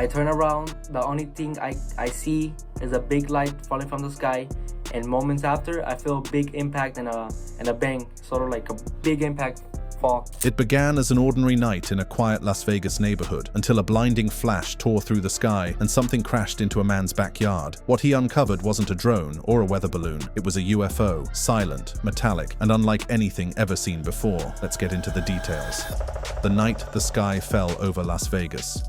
I turn around, the only thing I see is a big light falling from the sky, and moments after, I feel a big impact and a bang, sort of like a big impact fall. It began as an ordinary night in a quiet Las Vegas neighborhood until a blinding flash tore through the sky and something crashed into a man's backyard. What he uncovered wasn't a drone or a weather balloon. It was a UFO, silent, metallic, and unlike anything ever seen before. Let's get into the details. The night the sky fell over Las Vegas.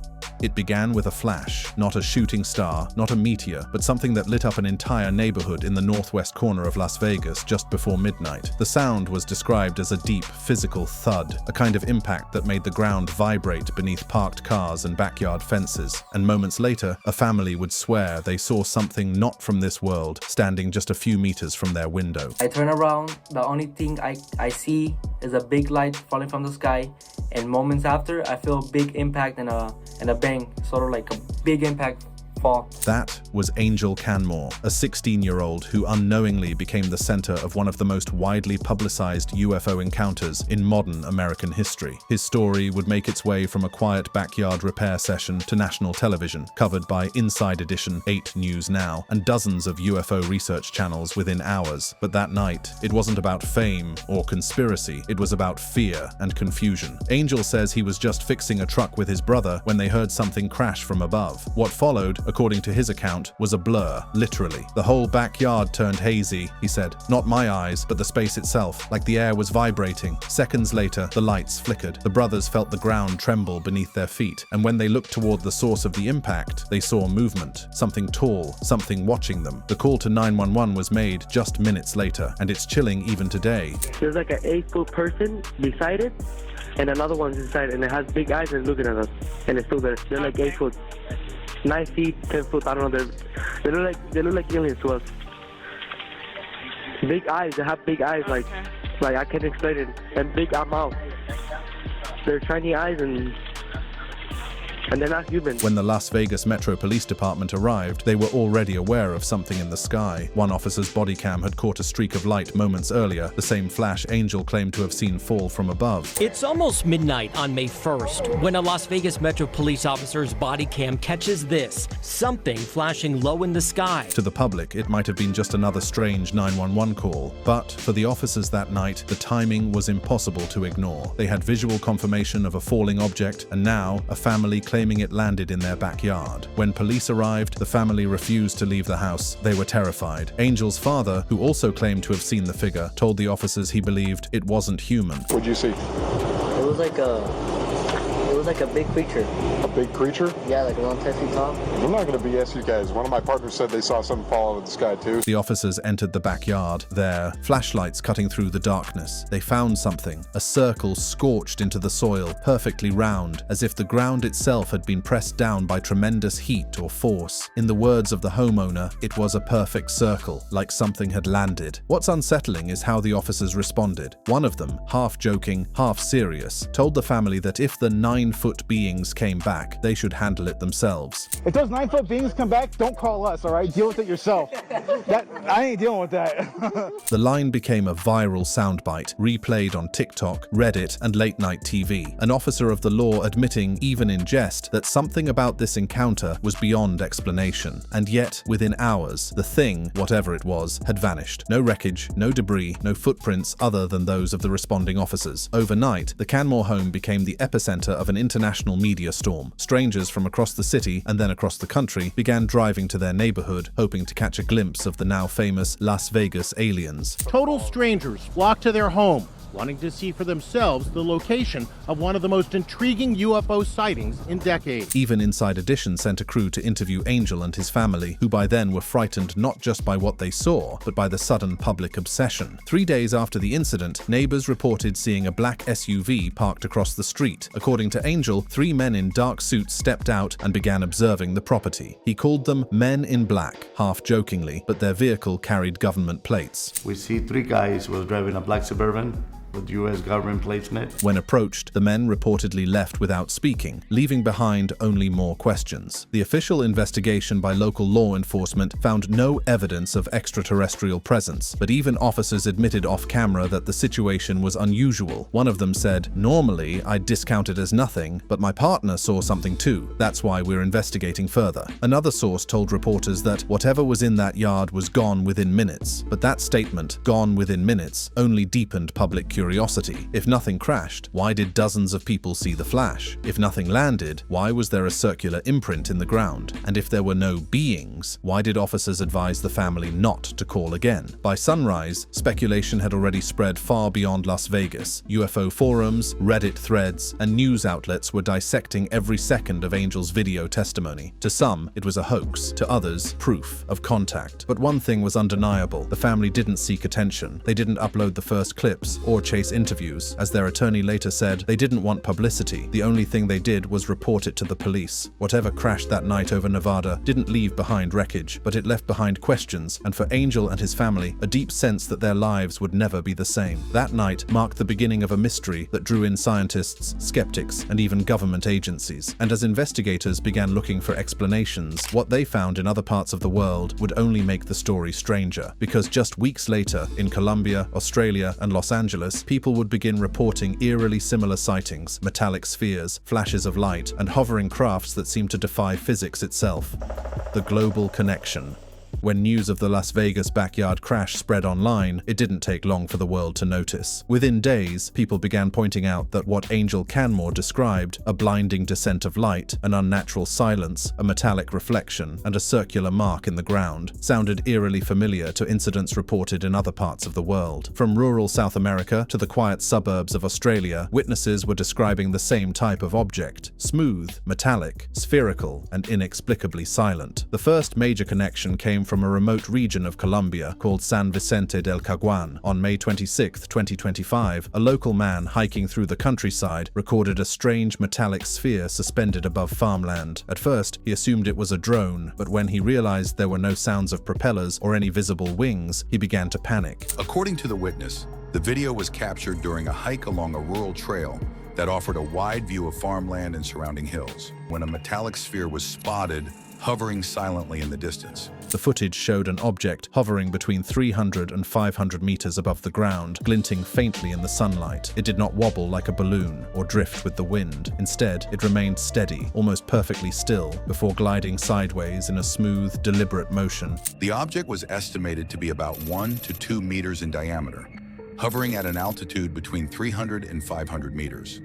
It began with a flash, not a shooting star, not a meteor, but something that lit up an entire neighborhood in the northwest corner of Las Vegas just before midnight. The sound was described as a deep, physical thud, a kind of impact that made the ground vibrate beneath parked cars and backyard fences. And moments later, a family would swear they saw something not from this world standing just a few meters from their window. I turn around, the only thing I see is a big light falling from the sky, and moments after, I feel a big impact and a bang, sort of like a big impact fall. That was Angel Canmore, a 16-year-old who unknowingly became the center of one of the most widely publicized UFO encounters in modern American history. His story would make its way from a quiet backyard repair session to national television, covered by Inside Edition, 8 News Now, and dozens of UFO research channels within hours. But that night, it wasn't about fame or conspiracy, it was about fear and confusion. Angel says he was just fixing a truck with his brother when they heard something crash from above. What followed, according to his account, was a blur, literally. The whole backyard turned hazy, he said. Not my eyes, but the space itself, like the air was vibrating. Seconds later, the lights flickered. The brothers felt the ground tremble beneath their feet, and when they looked toward the source of the impact, they saw movement, something tall, something watching them. The call to 911 was made just minutes later, and it's chilling even today. There's like an 8-foot person beside it, and another one's inside, and it has big eyes and looking at us, and it's still there. They're like 8 foot. 9 feet, 10 foot, I don't know. They look like aliens to us. Big eyes. They have big eyes, like I can't explain it. And big mouth. They're shiny eyes and they're not human. When the Las Vegas Metro Police Department arrived, they were already aware of something in the sky. One officer's body cam had caught a streak of light moments earlier, the same flash Angel claimed to have seen fall from above. It's almost midnight on May 1st when a Las Vegas Metro Police officer's body cam catches this, something flashing low in the sky. To the public, it might have been just another strange 911 call, but for the officers that night, the timing was impossible to ignore. They had visual confirmation of a falling object, and now a family claiming it landed in their backyard. When police arrived, the family refused to leave the house. They were terrified. Angel's father, who also claimed to have seen the figure, told the officers he believed it wasn't human. What'd you see? It was like a big creature. A big creature? Yeah, like around 10 feet tall. I'm not going to BS you guys. One of my partners said they saw something fall out of the sky too. The officers entered the backyard, their flashlights cutting through the darkness. They found something, a circle scorched into the soil, perfectly round, as if the ground itself had been pressed down by tremendous heat or force. In the words of the homeowner, it was a perfect circle, like something had landed. What's unsettling is how the officers responded. One of them, half joking, half serious, told the family that if the 9-foot beings came back, they should handle it themselves. If those 9-foot beings come back, don't call us, all right? Deal with it yourself. I ain't dealing with that. The line became a viral soundbite, replayed on TikTok, Reddit, and late-night TV. An officer of the law admitting, even in jest, that something about this encounter was beyond explanation. And yet, within hours, the thing, whatever it was, had vanished. No wreckage, no debris, no footprints other than those of the responding officers. Overnight, the Canmore home became the epicenter of an international media storm. Strangers from across the city and then across the country began driving to their neighborhood, hoping to catch a glimpse of the now famous Las Vegas aliens. Total strangers flocked to their home, wanting to see for themselves the location of one of the most intriguing UFO sightings in decades. Even Inside Edition sent a crew to interview Angel and his family, who by then were frightened not just by what they saw, but by the sudden public obsession. 3 days after the incident, neighbors reported seeing a black SUV parked across the street. According to Angel, 3 men in dark suits stepped out and began observing the property. He called them Men in Black, half jokingly, but their vehicle carried government plates. We see 3 guys who were driving a black Suburban with U.S. government placing it. When approached, the men reportedly left without speaking, leaving behind only more questions. The official investigation by local law enforcement found no evidence of extraterrestrial presence, but even officers admitted off-camera that the situation was unusual. One of them said, "Normally, I'd discount it as nothing, but my partner saw something too. That's why we're investigating further." Another source told reporters that whatever was in that yard was gone within minutes, but that statement, "gone within minutes," only deepened public curiosity. If nothing crashed, why did dozens of people see the flash? If nothing landed, why was there a circular imprint in the ground? And if there were no beings, why did officers advise the family not to call again? By sunrise, speculation had already spread far beyond Las Vegas. UFO forums, Reddit threads, and news outlets were dissecting every second of Angel's video testimony. To some, it was a hoax. To others, proof of contact. But one thing was undeniable. The family didn't seek attention. They didn't upload the first clips or chase interviews. As their attorney later said, they didn't want publicity. The only thing they did was report it to the police. Whatever crashed that night over Nevada didn't leave behind wreckage, but it left behind questions, and for Angel and his family, a deep sense that their lives would never be the same. That night marked the beginning of a mystery that drew in scientists, skeptics, and even government agencies. And as investigators began looking for explanations, what they found in other parts of the world would only make the story stranger. Because just weeks later, in Colombia, Australia, and Los Angeles, people would begin reporting eerily similar sightings, metallic spheres, flashes of light, and hovering crafts that seemed to defy physics itself. The global connection. When news of the Las Vegas backyard crash spread online, it didn't take long for the world to notice. Within days, people began pointing out that what Angel Canmore described, a blinding descent of light, an unnatural silence, a metallic reflection, and a circular mark in the ground, sounded eerily familiar to incidents reported in other parts of the world. From rural South America to the quiet suburbs of Australia, witnesses were describing the same type of object: smooth, metallic, spherical, and inexplicably silent. The first major connection came from a remote region of Colombia called San Vicente del Caguán. On May 26, 2025, a local man hiking through the countryside recorded a strange metallic sphere suspended above farmland. At first, he assumed it was a drone, but when he realized there were no sounds of propellers or any visible wings, he began to panic. According to the witness, the video was captured during a hike along a rural trail that offered a wide view of farmland and surrounding hills, when a metallic sphere was spotted hovering silently in the distance. The footage showed an object hovering between 300 and 500 meters above the ground, glinting faintly in the sunlight. It did not wobble like a balloon or drift with the wind. Instead, it remained steady, almost perfectly still, before gliding sideways in a smooth, deliberate motion. The object was estimated to be about 1 to 2 meters in diameter, hovering at an altitude between 300 and 500 meters.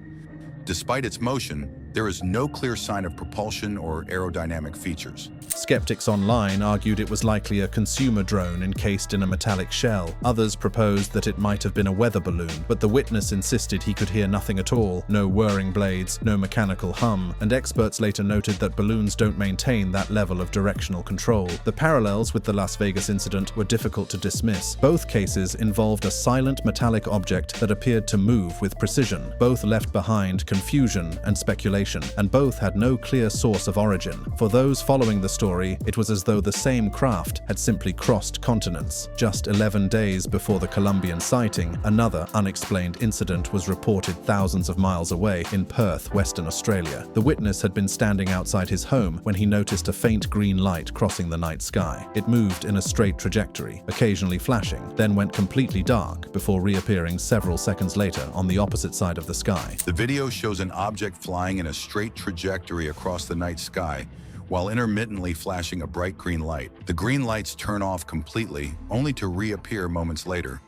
Despite its motion, there is no clear sign of propulsion or aerodynamic features. Skeptics online argued it was likely a consumer drone encased in a metallic shell. Others proposed that it might have been a weather balloon, but the witness insisted he could hear nothing at all, no whirring blades, no mechanical hum, and experts later noted that balloons don't maintain that level of directional control. The parallels with the Las Vegas incident were difficult to dismiss. Both cases involved a silent metallic object that appeared to move with precision. Both left behind confusion and speculation, and both had no clear source of origin. For those following the story, it was as though the same craft had simply crossed continents. Just 11 days before the Colombian sighting, another unexplained incident was reported thousands of miles away in Perth, Western Australia. The witness had been standing outside his home when he noticed a faint green light crossing the night sky. It moved in a straight trajectory, occasionally flashing, then went completely dark before reappearing several seconds later on the opposite side of the sky. The video shows an object flying in a straight trajectory across the night sky, while intermittently flashing a bright green light. The green lights turn off completely, only to reappear moments later,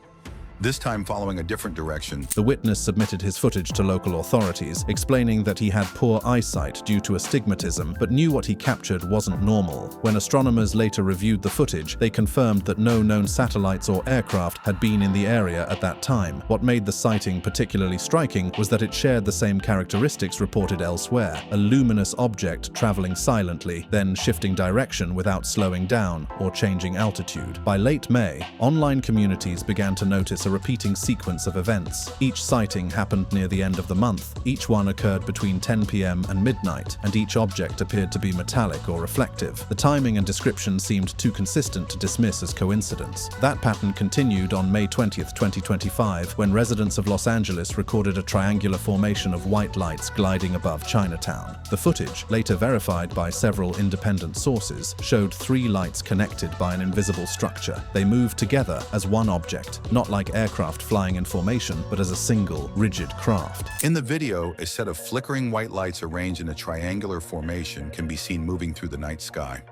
this time following a different direction. The witness submitted his footage to local authorities, explaining that he had poor eyesight due to astigmatism, but knew what he captured wasn't normal. When astronomers later reviewed the footage, they confirmed that no known satellites or aircraft had been in the area at that time. What made the sighting particularly striking was that it shared the same characteristics reported elsewhere: a luminous object traveling silently, then shifting direction without slowing down or changing altitude. By late May, online communities began to notice a repeating sequence of events. Each sighting happened near the end of the month. Each one occurred between 10 p.m. and midnight, and each object appeared to be metallic or reflective. The timing and description seemed too consistent to dismiss as coincidence. That pattern continued on May 20, 2025, when residents of Los Angeles recorded a triangular formation of white lights gliding above Chinatown. The footage, later verified by several independent sources, showed 3 lights connected by an invisible structure. They moved together as one object, not like aircraft flying in formation, but as a single, rigid craft. In the video, a set of flickering white lights arranged in a triangular formation can be seen moving through the night sky.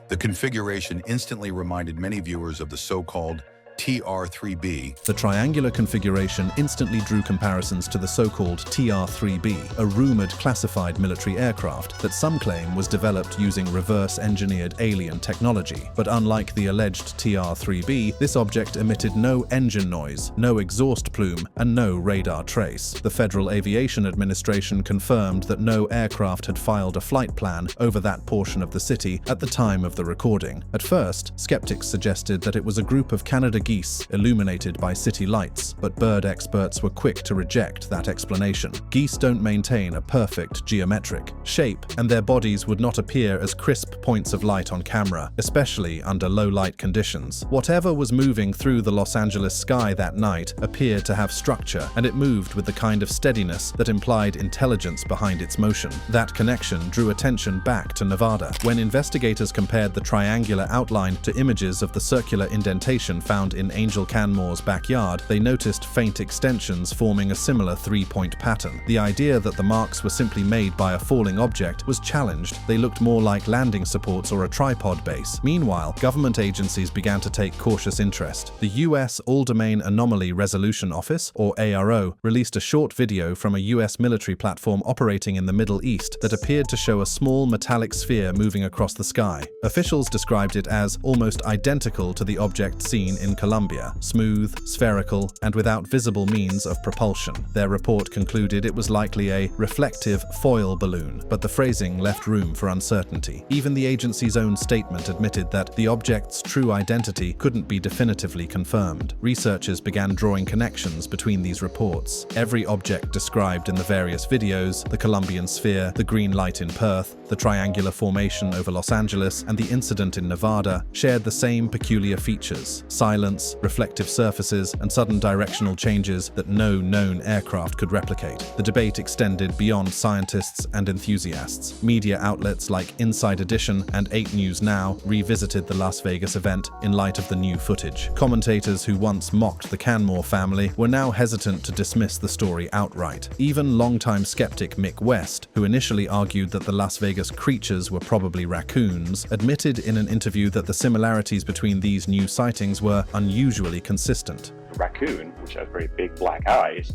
The configuration instantly reminded many viewers of the so-called TR-3B. The triangular configuration instantly drew comparisons to the so-called TR-3B, a rumored classified military aircraft that some claim was developed using reverse-engineered alien technology. But unlike the alleged TR-3B, this object emitted no engine noise, no exhaust plume, and no radar trace. The Federal Aviation Administration confirmed that no aircraft had filed a flight plan over that portion of the city at the time of the recording. At first, skeptics suggested that it was a group of Canada geese illuminated by city lights, but bird experts were quick to reject that explanation. Geese don't maintain a perfect geometric shape, and their bodies would not appear as crisp points of light on camera, especially under low light conditions. Whatever was moving through the Los Angeles sky that night appeared to have structure, and it moved with the kind of steadiness that implied intelligence behind its motion. That connection drew attention back to Nevada. When investigators compared the triangular outline to images of the circular indentation found in Angel Canmore's backyard, they noticed faint extensions forming a similar 3-point pattern. The idea that the marks were simply made by a falling object was challenged. They looked more like landing supports or a tripod base. Meanwhile, government agencies began to take cautious interest. The U.S. All-Domain Anomaly Resolution Office, or ARO, released a short video from a U.S. military platform operating in the Middle East that appeared to show a small metallic sphere moving across the sky. Officials described it as almost identical to the object seen in Colombia, smooth, spherical, and without visible means of propulsion. Their report concluded it was likely a reflective foil balloon, but the phrasing left room for uncertainty. Even the agency's own statement admitted that the object's true identity couldn't be definitively confirmed. Researchers began drawing connections between these reports. Every object described in the various videos, the Colombian sphere, the green light in Perth, the triangular formation over Los Angeles, and the incident in Nevada, shared the same peculiar features: silence, reflective surfaces, and sudden directional changes that no known aircraft could replicate. The debate extended beyond scientists and enthusiasts. Media outlets like Inside Edition and 8 News Now revisited the Las Vegas event in light of the new footage. Commentators who once mocked the Canmore family were now hesitant to dismiss the story outright. Even longtime skeptic Mick West, who initially argued that the Las Vegas creatures were probably raccoons, admitted in an interview that the similarities between these new sightings were unusually consistent. A raccoon, which has very big black eyes,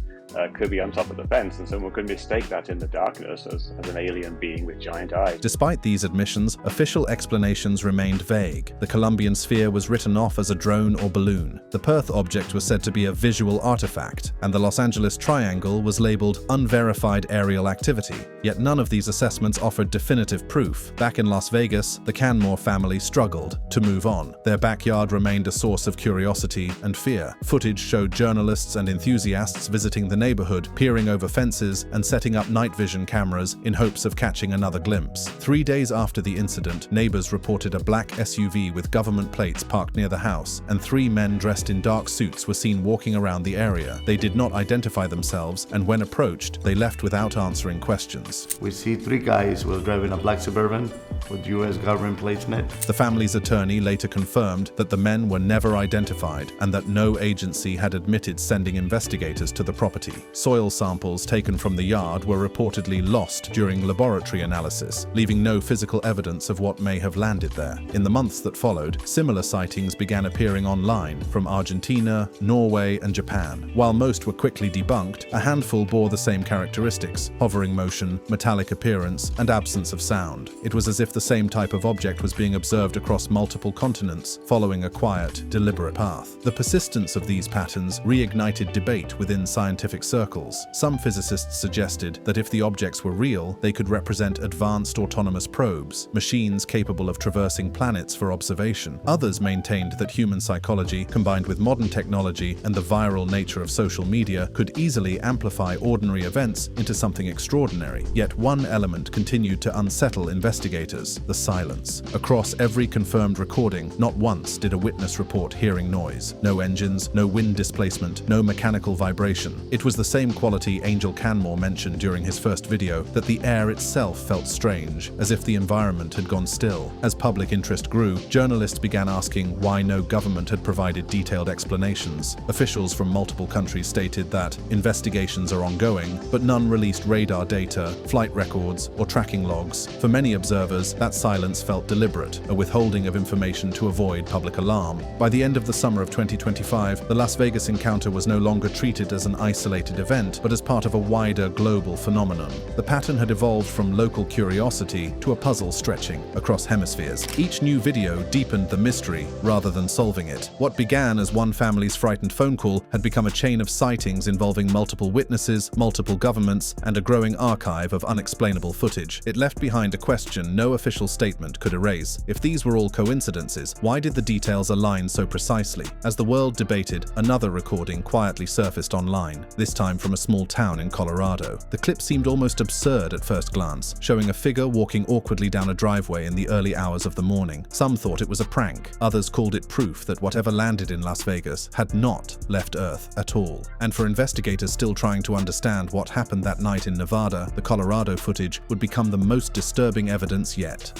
could be on top of the fence, and someone could mistake that in the darkness as an alien being with giant eyes. Despite these admissions, official explanations remained vague. The Colombian sphere was written off as a drone or balloon. The Perth object was said to be a visual artifact, and the Los Angeles triangle was labeled unverified aerial activity. Yet none of these assessments offered definitive proof. Back in Las Vegas, the Canmore family struggled to move on. Their backyard remained a source of curiosity and fear. Footage showed journalists and enthusiasts visiting the neighborhood, peering over fences and setting up night vision cameras in hopes of catching another glimpse. 3 days after the incident, neighbors reported a black SUV with government plates parked near the house, and 3 men dressed in dark suits were seen walking around the area. They did not identify themselves, and when approached, they left without answering questions. We see 3 guys who were driving a black Suburban with U.S. government plates on it. The family's attorney later confirmed that the men were never identified and that no agency had admitted sending investigators to the property. Soil samples taken from the yard were reportedly lost during laboratory analysis, leaving no physical evidence of what may have landed there. In the months that followed, similar sightings began appearing online from Argentina, Norway, and Japan. While most were quickly debunked, a handful bore the same characteristics: hovering motion, metallic appearance, and absence of sound. It was as if if the same type of object was being observed across multiple continents, following a quiet, deliberate path. The persistence of these patterns reignited debate within scientific circles. Some physicists suggested that if the objects were real, they could represent advanced autonomous probes, machines capable of traversing planets for observation. Others maintained that human psychology, combined with modern technology and the viral nature of social media, could easily amplify ordinary events into something extraordinary. Yet one element continued to unsettle investigators: the silence. Across every confirmed recording, not once did a witness report hearing noise. No engines, no wind displacement, no mechanical vibration. It was the same quality Angel Canmore mentioned during his first video, that the air itself felt strange, as if the environment had gone still. As public interest grew, journalists began asking why no government had provided detailed explanations. Officials from multiple countries stated that investigations are ongoing, but none released radar data, flight records, or tracking logs. For many observers, that silence felt deliberate, a withholding of information to avoid public alarm. By the end of the summer of 2025, the Las Vegas encounter was no longer treated as an isolated event, but as part of a wider global phenomenon. The pattern had evolved from local curiosity to a puzzle stretching across hemispheres. Each new video deepened the mystery rather than solving it. What began as one family's frightened phone call had become a chain of sightings involving multiple witnesses, multiple governments, and a growing archive of unexplainable footage. It left behind a question no official statement could erase. If these were all coincidences, why did the details align so precisely? As the world debated, another recording quietly surfaced online, this time from a small town in Colorado. The clip seemed almost absurd at first glance, showing a figure walking awkwardly down a driveway in the early hours of the morning. Some thought it was a prank. Others called it proof that whatever landed in Las Vegas had not left Earth at all. And for investigators still trying to understand what happened that night in Nevada, the Colorado footage would become the most disturbing evidence yet.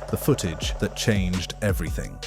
The footage that changed everything.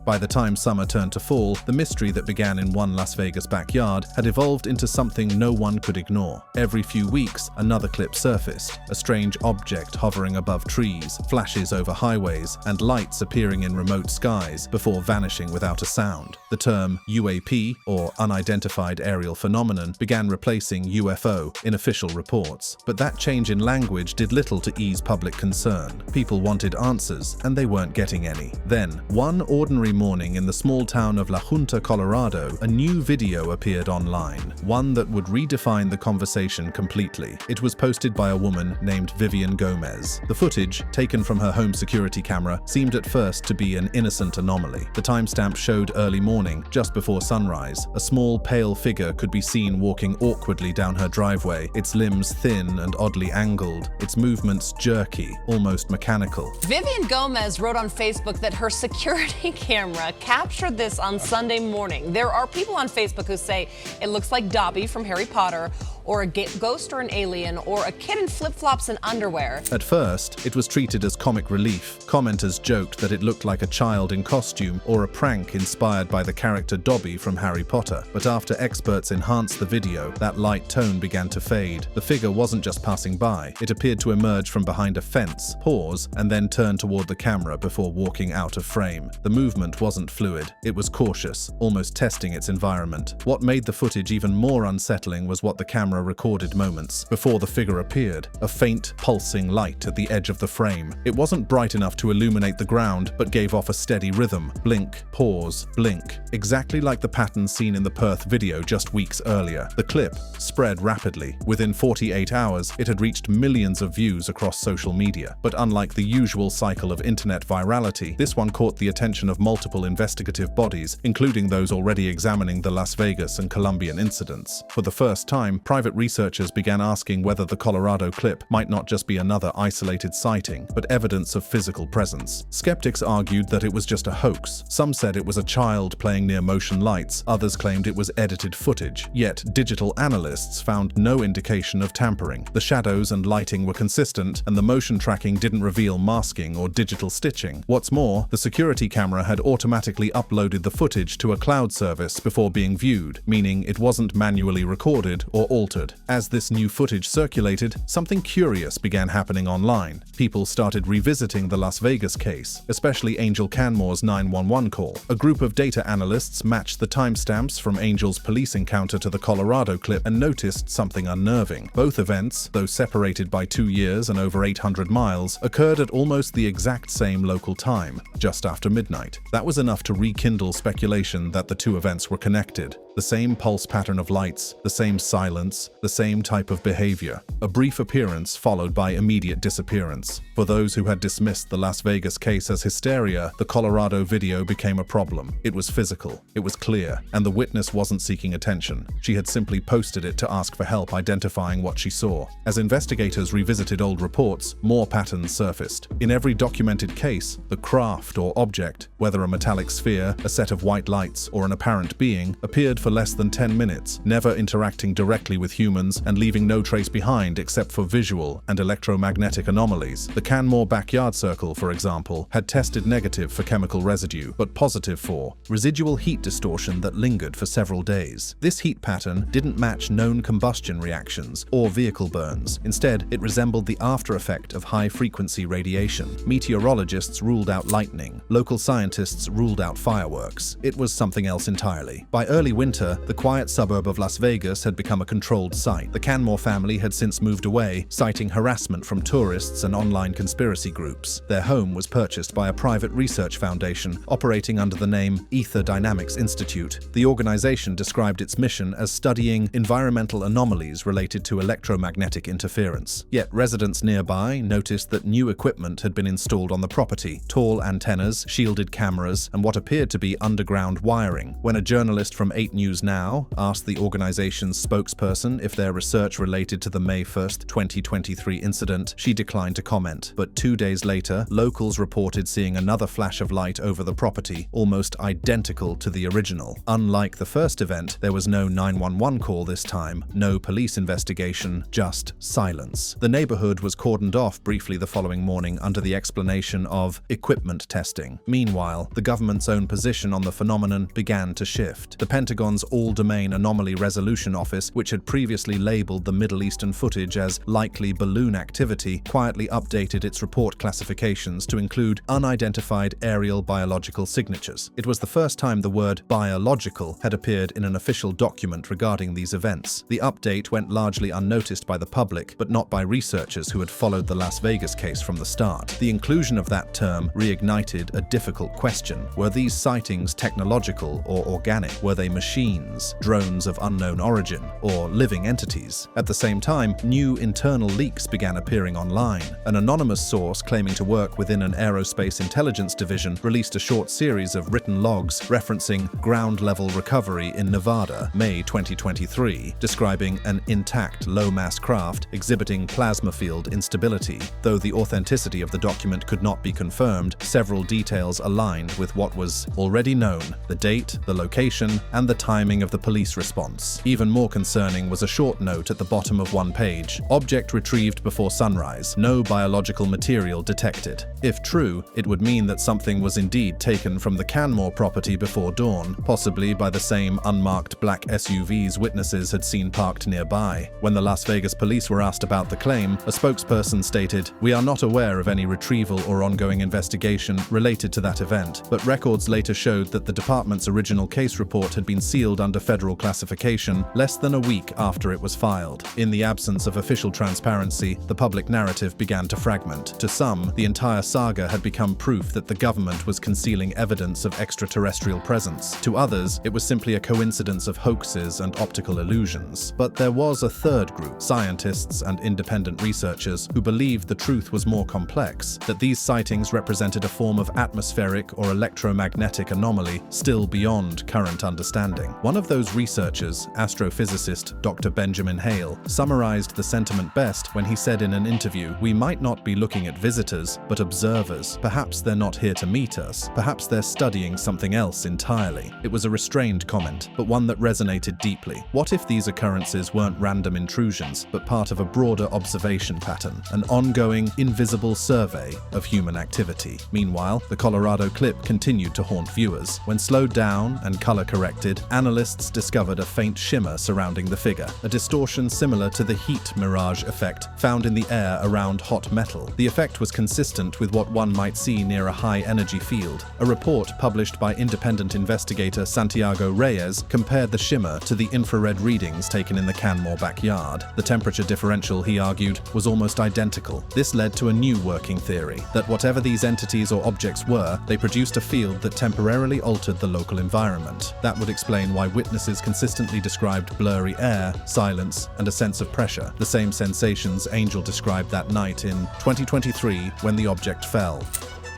By the time summer turned to fall, the mystery that began in one Las Vegas backyard had evolved into something no one could ignore. Every few weeks, another clip surfaced, a strange object hovering above trees, flashes over highways, and lights appearing in remote skies before vanishing without a sound. The term UAP, or Unidentified Aerial Phenomenon, began replacing UFO in official reports. But that change in language did little to ease public concern. People wanted answers, and they weren't getting any. Then, one ordinary morning in the small town of La Junta, Colorado, a new video appeared online, one that would redefine the conversation completely. It was posted by a woman named Vivian Gomez. The footage, taken from her home security camera, seemed at first to be an innocent anomaly. The timestamp showed early morning, just before sunrise. A small, pale figure could be seen walking awkwardly down her driveway, its limbs thin and oddly angled, its movements jerky, almost mechanical. Vivian Gomez wrote on Facebook that her security camera captured this on Sunday morning. There are people on Facebook who say it looks like Dobby from Harry Potter, or a ghost or an alien, or a kid in flip-flops and underwear. At first, it was treated as comic relief. Commenters joked that it looked like a child in costume or a prank inspired by the character Dobby from Harry Potter. But after experts enhanced the video, that light tone began to fade. The figure wasn't just passing by. It appeared to emerge from behind a fence, pause, and then turn toward the camera before walking out of frame. The movement wasn't fluid. It was cautious, almost testing its environment. What made the footage even more unsettling was what the camera recorded moments before the figure appeared, a faint, pulsing light at the edge of the frame. It wasn't bright enough to illuminate the ground, but gave off a steady rhythm. Blink, pause, blink. Exactly like the pattern seen in the Perth video just weeks earlier. The clip spread rapidly. Within 48 hours, it had reached millions of views across social media. But unlike the usual cycle of internet virality, this one caught the attention of multiple investigative bodies, including those already examining the Las Vegas and Colombian incidents. For the first time, private researchers began asking whether the Colorado clip might not just be another isolated sighting, but evidence of physical presence. Skeptics argued that it was just a hoax. Some said it was a child playing near motion lights, others claimed it was edited footage. Yet, digital analysts found no indication of tampering. The shadows and lighting were consistent, and the motion tracking didn't reveal masking or digital stitching. What's more, the security camera had automatically uploaded the footage to a cloud service before being viewed, meaning it wasn't manually recorded or altered altered. As this new footage circulated, something curious began happening online. People started revisiting the Las Vegas case, especially Angel Canmore's 911 call. A group of data analysts matched the timestamps from Angel's police encounter to the Colorado clip and noticed something unnerving. Both events, though separated by 2 years and over 800 miles, occurred at almost the exact same local time, just after midnight. That was enough to rekindle speculation that the two events were connected. The same pulse pattern of lights, the same silence, the same type of behavior. A brief appearance followed by immediate disappearance. For those who had dismissed the Las Vegas case as hysteria, the Colorado video became a problem. It was physical, it was clear, and the witness wasn't seeking attention. She had simply posted it to ask for help identifying what she saw. As investigators revisited old reports, more patterns surfaced. In every documented case, the craft or object, whether a metallic sphere, a set of white lights, or an apparent being, appeared for less than 10 minutes, never interacting directly with humans and leaving no trace behind except for visual and electromagnetic anomalies. The Canmore backyard circle, for example, had tested negative for chemical residue, but positive for residual heat distortion that lingered for several days. This heat pattern didn't match known combustion reactions or vehicle burns. Instead, it resembled the after effect of high-frequency radiation. Meteorologists ruled out lightning. Local scientists ruled out fireworks. It was something else entirely. By early winter, the quiet suburb of Las Vegas had become a controlled site. The Canmore family had since moved away, citing harassment from tourists and online conspiracy groups. Their home was purchased by a private research foundation operating under the name Ether Dynamics Institute. The organization described its mission as studying environmental anomalies related to electromagnetic interference. Yet residents nearby noticed that new equipment had been installed on the property: tall antennas, shielded cameras, and what appeared to be underground wiring. When a journalist from 8 News Now asked the organization's spokesperson if their research related to the May 1st, 2023 incident, she declined to comment. But 2 days later, locals reported seeing another flash of light over the property, almost identical to the original. Unlike the first event, there was no 911 call this time, no police investigation, just silence. The neighborhood was cordoned off briefly the following morning under the explanation of equipment testing. Meanwhile, the government's own position on the phenomenon began to shift. The Pentagon's All-Domain Anomaly Resolution Office, which had previously labeled the Middle Eastern footage as likely balloon activity, quietly updated its report classifications to include unidentified aerial biological signatures. It was the first time the word biological had appeared in an official document regarding these events. The update went largely unnoticed by the public, but not by researchers who had followed the Las Vegas case from the start. The inclusion of that term reignited a difficult question. Were these sightings technological or organic? Were they machines, drones of unknown origin, or living entities? At the same time, new internal leaks began appearing online. An anonymous source claiming to work within an aerospace intelligence division released a short series of written logs referencing ground-level recovery in Nevada, May 2023, describing an intact low-mass craft exhibiting plasma field instability. Though the authenticity of the document could not be confirmed, several details aligned with what was already known: the date, the location, and the timing of the police response. Even more concerning was a short note at the bottom of one page: object retrieved before sunrise, no biological material detected. If true, it would mean that something was indeed taken from the Canmore property before dawn, possibly by the same unmarked black SUVs witnesses had seen parked nearby. When the Las Vegas police were asked about the claim, a spokesperson stated, "We are not aware of any retrieval or ongoing investigation related to that event," but records later showed that the department's original case report had been sealed under federal classification less than a week after it was filed. In the absence of official transparency, the public narrative began to fragment. To some, the entire saga had become proof that the government was concealing evidence of extraterrestrial presence. To others, it was simply a coincidence of hoaxes and optical illusions. But there was a third group, scientists and independent researchers, who believed the truth was more complex, that these sightings represented a form of atmospheric or electromagnetic anomaly still beyond current understanding. One of those researchers, astrophysicist Dr. Benjamin Hale, summarized the sentiment best when he said in an interview, "We might not be looking at visitors, but observers. Perhaps they're not here to meet us. Perhaps they're studying something else entirely." It was a restrained comment, but one that resonated deeply. What if these occurrences weren't random intrusions, but part of a broader observation pattern, an ongoing, invisible survey of human activity? Meanwhile, the Colorado clip continued to haunt viewers. When slowed down and color-corrected, analysts discovered a faint shimmer surrounding the figure, a distortion similar to the heat mirage effect found in the air around hot metal. The effect was consistent with what one might see near a high-energy field. A report published by independent investigator Santiago Reyes compared the shimmer to the infrared readings taken in the Canmore backyard. The temperature differential, he argued, was almost identical. This led to a new working theory, that whatever these entities or objects were, they produced a field that temporarily altered the local environment. That would explain why witnesses consistently described blurry air, silence, and a sense of pressure, the same sensations Angel described that night in 2023 when the object fell.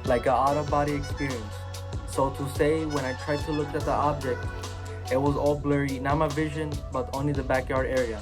Like an out-of-body experience. So to say, when I tried to look at the object, it was all blurry, not my vision, but only the backyard area.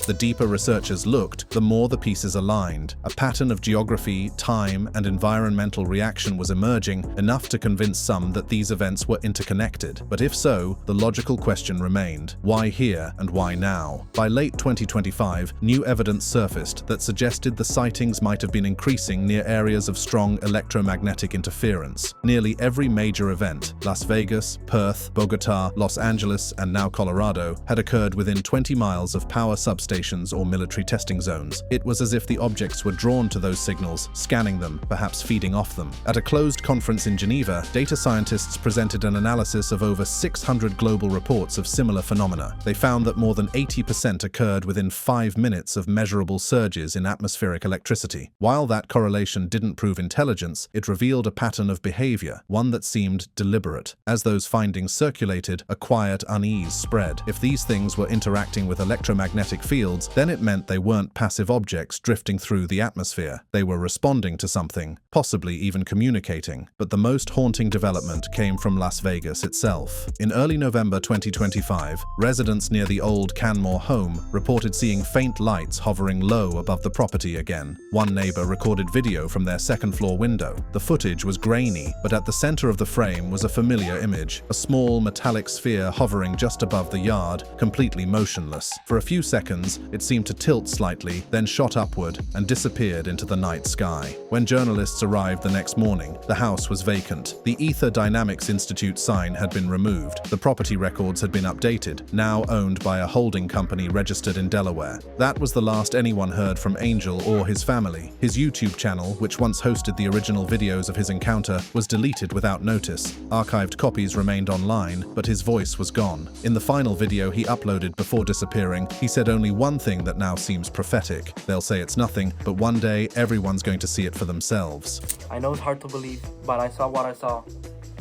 The deeper researchers looked, the more the pieces aligned. A pattern of geography, time, and environmental reaction was emerging, enough to convince some that these events were interconnected. But if so, the logical question remained: why here and why now? By late 2025, new evidence surfaced that suggested the sightings might have been increasing near areas of strong electromagnetic interference. Nearly every major event, Las Vegas, Perth, Bogota, Los Angeles, and now Colorado, had occurred within 20 miles of power substations or military testing zones. It was as if the objects were drawn to those signals, scanning them, perhaps feeding off them. At a closed conference in Geneva, data scientists presented an analysis of over 600 global reports of similar phenomena. They found that more than 80% occurred within 5 minutes of measurable surges in atmospheric electricity. While that correlation didn't prove intelligence, it revealed a pattern of behavior, one that seemed deliberate. As those findings circulated, a quiet unease spread. If these things were interacting with electromagnetic fields, then it meant they weren't passive objects drifting through the atmosphere. They were responding to something, possibly even communicating. But the most haunting development came from Las Vegas itself. In early November 2025, residents near the old Canmore home reported seeing faint lights hovering low above the property again. One neighbor recorded video from their second-floor window. The footage was grainy, but at the center of the frame was a familiar image, a small metallic sphere hovering just above the yard, completely motionless. For a few seconds, it seemed to tilt slightly, then shot upward and disappeared into the night sky. When journalists arrived the next morning, the house was vacant. The Ether Dynamics Institute sign had been removed. The property records had been updated, now owned by a holding company registered in Delaware. That was the last anyone heard from Angel or his family. His YouTube channel, which once hosted the original videos of his encounter, was deleted without notice. Archived copies remained online, but his voice was gone. In the final video he uploaded before disappearing, he said only one thing that now seems prophetic. They'll say it's nothing, but one day everyone's going to see it for themselves. I know it's hard to believe, but I saw what I saw,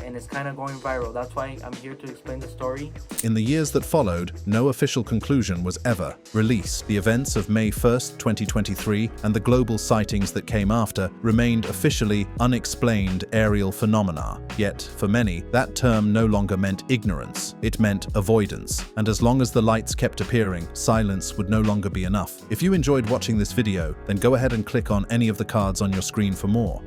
and it's kind of going viral. That's why I'm here to explain the story. In the years that followed, no official conclusion was ever released. The events of May 1st, 2023, and the global sightings that came after remained officially unexplained aerial phenomena. Yet, for many, that term no longer meant ignorance. It meant avoidance. And as long as the lights kept appearing, silence would no longer be enough. If you enjoyed watching this video, then go ahead and click on any of the cards on your screen for more.